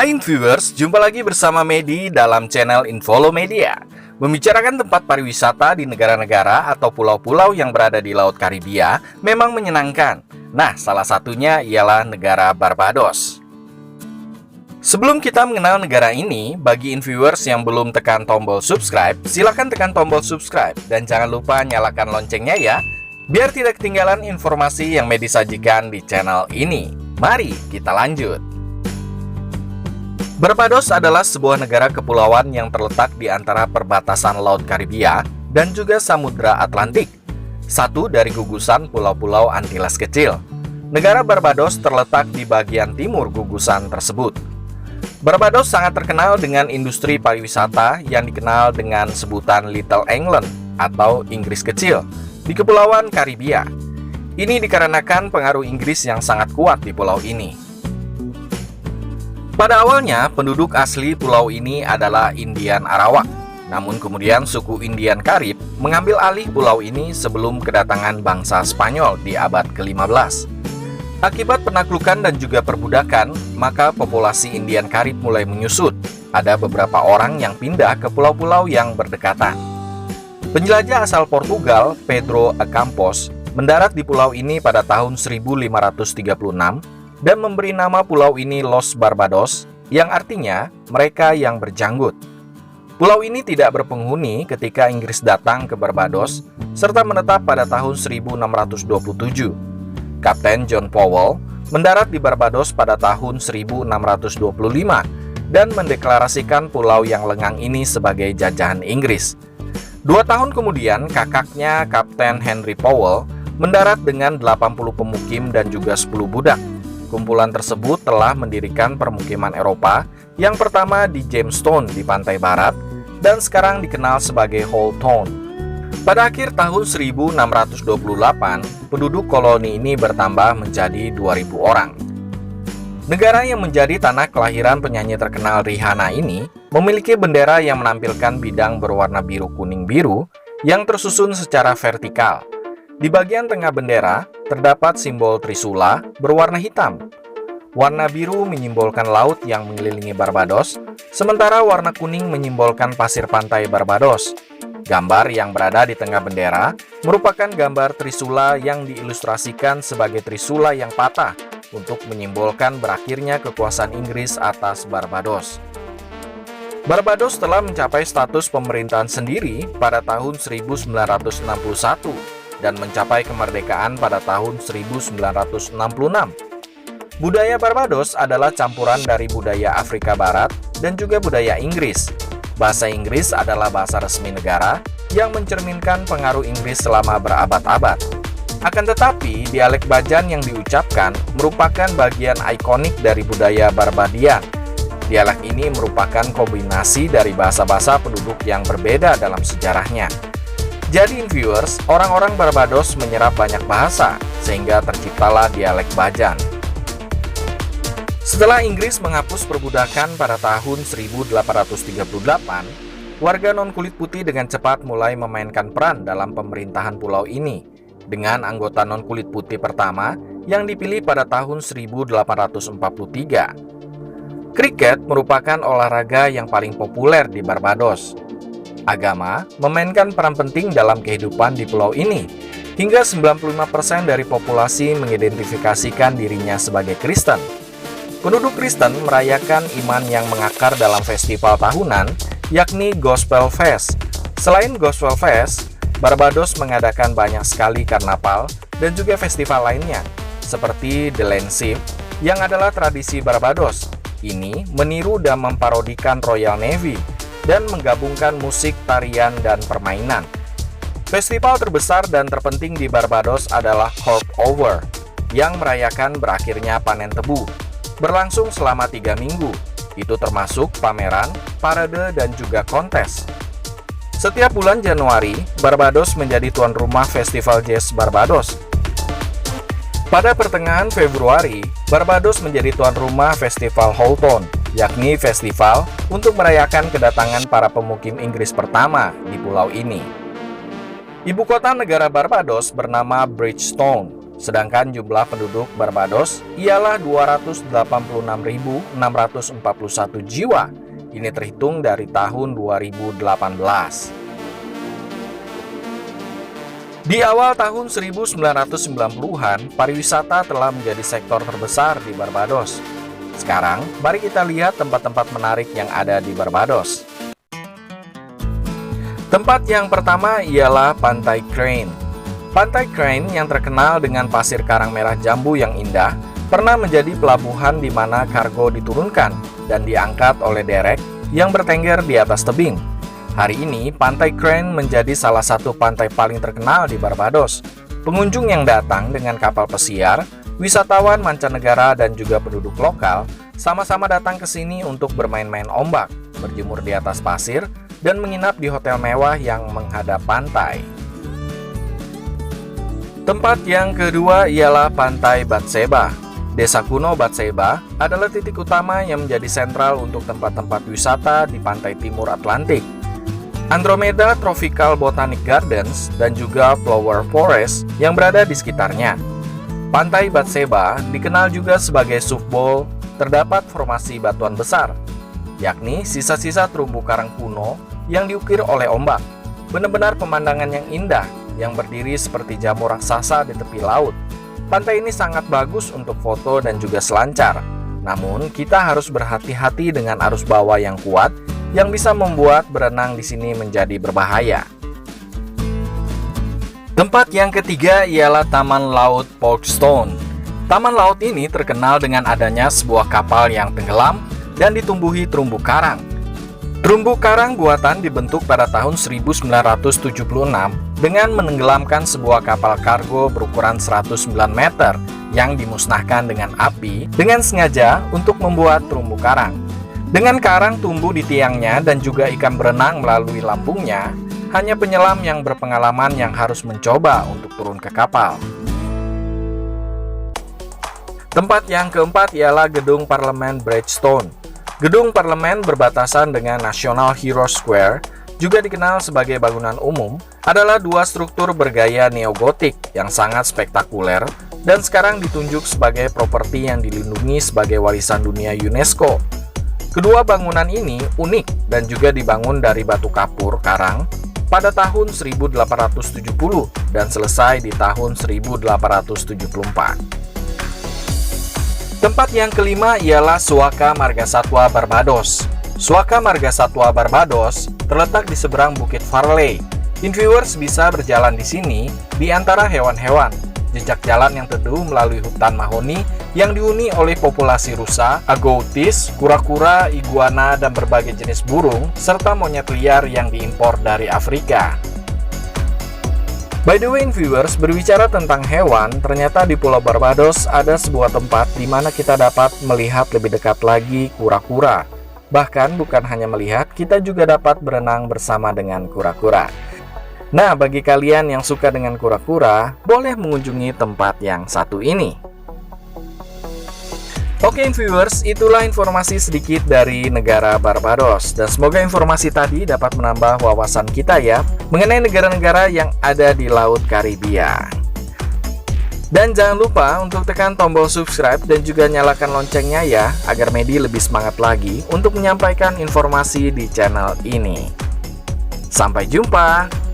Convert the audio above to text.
Hai viewers, jumpa lagi bersama Medi dalam channel Infolo Media. Membicarakan tempat pariwisata di negara-negara atau pulau-pulau yang berada di Laut Karibia memang menyenangkan. Nah, salah satunya ialah negara Barbados. Sebelum kita mengenal negara ini, bagi viewers yang belum tekan tombol subscribe, silakan tekan tombol subscribe dan jangan lupa nyalakan loncengnya ya, biar tidak ketinggalan informasi yang Medi sajikan di channel ini. Mari kita lanjut. Barbados adalah sebuah negara kepulauan yang terletak di antara perbatasan Laut Karibia dan juga Samudra Atlantik, satu dari gugusan pulau-pulau Antilles kecil. Negara Barbados terletak di bagian timur gugusan tersebut. Barbados sangat terkenal dengan industri pariwisata yang dikenal dengan sebutan Little England atau Inggris kecil di Kepulauan Karibia. Ini dikarenakan pengaruh Inggris yang sangat kuat di pulau ini. Pada awalnya, penduduk asli pulau ini adalah Indian Arawak. Namun kemudian suku Indian Karib mengambil alih pulau ini sebelum kedatangan bangsa Spanyol di abad ke-15. Akibat penaklukan dan juga perbudakan, maka populasi Indian Karib mulai menyusut. Ada beberapa orang yang pindah ke pulau-pulau yang berdekatan. Penjelajah asal Portugal, Pedro Campos, mendarat di pulau ini pada tahun 1536 dan memberi nama pulau ini Los Barbados, yang artinya mereka yang berjanggut. Pulau ini tidak berpenghuni ketika Inggris datang ke Barbados, serta menetap pada tahun 1627. Kapten John Powell mendarat di Barbados pada tahun 1625 dan mendeklarasikan pulau yang lengang ini sebagai jajahan Inggris. 2 tahun kemudian, kakaknya Kapten Henry Powell mendarat dengan 80 pemukim dan juga 10 budak. Kumpulan tersebut telah mendirikan permukiman Eropa yang pertama di Jamestown di pantai barat dan sekarang dikenal sebagai Old Town. Pada akhir tahun 1628, penduduk koloni ini bertambah menjadi 2.000 orang. Negara yang menjadi tanah kelahiran penyanyi terkenal Rihanna ini memiliki bendera yang menampilkan bidang berwarna biru kuning biru yang tersusun secara vertikal. Di bagian tengah bendera, terdapat simbol Trisula berwarna hitam. Warna biru menyimbolkan laut yang mengelilingi Barbados, sementara warna kuning menyimbolkan pasir pantai Barbados. Gambar yang berada di tengah bendera merupakan gambar Trisula yang diilustrasikan sebagai Trisula yang patah untuk menyimbolkan berakhirnya kekuasaan Inggris atas Barbados. Barbados telah mencapai status pemerintahan sendiri pada tahun 1961, dan mencapai kemerdekaan pada tahun 1966. Budaya Barbados adalah campuran dari budaya Afrika Barat dan juga budaya Inggris. Bahasa Inggris adalah bahasa resmi negara yang mencerminkan pengaruh Inggris selama berabad-abad. Akan tetapi, dialek Bajan yang diucapkan merupakan bagian ikonik dari budaya Barbadian. Dialek ini merupakan kombinasi dari bahasa-bahasa penduduk yang berbeda dalam sejarahnya. Jadi viewers, orang-orang Barbados menyerap banyak bahasa, sehingga terciptalah dialek Bajan. Setelah Inggris menghapus perbudakan pada tahun 1838, warga non-kulit putih dengan cepat mulai memainkan peran dalam pemerintahan pulau ini, dengan anggota non-kulit putih pertama yang dipilih pada tahun 1843. Kriket merupakan olahraga yang paling populer di Barbados. Agama memainkan peran penting dalam kehidupan di pulau ini. Hingga 95% dari populasi mengidentifikasikan dirinya sebagai Kristen. Penduduk Kristen merayakan iman yang mengakar dalam festival tahunan, yakni Gospel Fest. Selain Gospel Fest, Barbados mengadakan banyak sekali karnaval dan juga festival lainnya, seperti The Lensif, yang adalah tradisi Barbados. Ini meniru dan memparodikan Royal Navy dan menggabungkan musik, tarian, dan permainan. Festival terbesar dan terpenting di Barbados adalah Cork Over, yang merayakan berakhirnya panen tebu, berlangsung selama 3 minggu. Itu termasuk pameran, parade, dan juga kontes. Setiap bulan Januari, Barbados menjadi tuan rumah Festival Jazz Barbados. Pada pertengahan Februari, Barbados menjadi tuan rumah Festival Houghton, yakni festival untuk merayakan kedatangan para pemukim Inggris pertama di pulau ini. Ibu kota negara Barbados bernama Bridgetown. Sedangkan jumlah penduduk Barbados ialah 286.641 jiwa. Ini terhitung dari tahun 2018. Di awal tahun 1990-an, pariwisata telah menjadi sektor terbesar di Barbados. Sekarang, mari kita lihat tempat-tempat menarik yang ada di Barbados. Tempat yang pertama ialah Pantai Crane. Pantai Crane yang terkenal dengan pasir karang merah jambu yang indah, pernah menjadi pelabuhan di mana kargo diturunkan dan diangkat oleh derek yang bertengger di atas tebing. Hari ini, Pantai Crane menjadi salah satu pantai paling terkenal di Barbados. Pengunjung yang datang dengan kapal pesiar, wisatawan mancanegara dan juga penduduk lokal sama-sama datang ke sini untuk bermain-main ombak, berjemur di atas pasir, dan menginap di hotel mewah yang menghadap pantai. Tempat yang kedua ialah Pantai Batseba. Desa kuno Batseba adalah titik utama yang menjadi sentral untuk tempat-tempat wisata di pantai timur Atlantik. Andromeda Tropical Botanic Gardens dan juga Flower Forest yang berada di sekitarnya. Pantai Batseba dikenal juga sebagai Surf Bowl. Terdapat formasi batuan besar, yakni sisa-sisa terumbu karang kuno yang diukir oleh ombak. Benar-benar pemandangan yang indah yang berdiri seperti jamur raksasa di tepi laut. Pantai ini sangat bagus untuk foto dan juga selancar. Namun, kita harus berhati-hati dengan arus bawah yang kuat yang bisa membuat berenang di sini menjadi berbahaya. Tempat yang ketiga ialah Taman Laut Folkestone. Taman laut ini terkenal dengan adanya sebuah kapal yang tenggelam dan ditumbuhi terumbu karang. Terumbu karang buatan dibentuk pada tahun 1976 dengan menenggelamkan sebuah kapal kargo berukuran 109 meter yang dimusnahkan dengan api dengan sengaja untuk membuat terumbu karang. Dengan karang tumbuh di tiangnya dan juga ikan berenang melalui lambungnya, hanya penyelam yang berpengalaman yang harus mencoba untuk turun ke kapal. Tempat yang keempat ialah Gedung Parlemen Bridgestone. Gedung parlemen berbatasan dengan National Hero Square, juga dikenal sebagai bangunan umum, adalah dua struktur bergaya neogotik yang sangat spektakuler dan sekarang ditunjuk sebagai properti yang dilindungi sebagai warisan dunia UNESCO. Kedua bangunan ini unik dan juga dibangun dari batu kapur karang pada tahun 1870 dan selesai di tahun 1874. Tempat yang kelima ialah Suaka Margasatwa Barbados. Suaka Margasatwa Barbados terletak di seberang Bukit Farley. Inviewers bisa berjalan di sini di antara hewan-hewan. Jejak jalan yang teduh melalui hutan mahoni yang dihuni oleh populasi rusa, agoutis, kura-kura, iguana, dan berbagai jenis burung, serta monyet liar yang diimpor dari Afrika. By the way, viewers, berbicara tentang hewan, ternyata di Pulau Barbados ada sebuah tempat di mana kita dapat melihat lebih dekat lagi kura-kura. Bahkan bukan hanya melihat, kita juga dapat berenang bersama dengan kura-kura. Nah, bagi kalian yang suka dengan kura-kura, boleh mengunjungi tempat yang satu ini. Oke, viewers, itulah informasi sedikit dari negara Barbados. Dan semoga informasi tadi dapat menambah wawasan kita ya, mengenai negara-negara yang ada di Laut Karibia. Dan jangan lupa untuk tekan tombol subscribe dan juga nyalakan loncengnya ya, agar Medi lebih semangat lagi untuk menyampaikan informasi di channel ini. Sampai jumpa!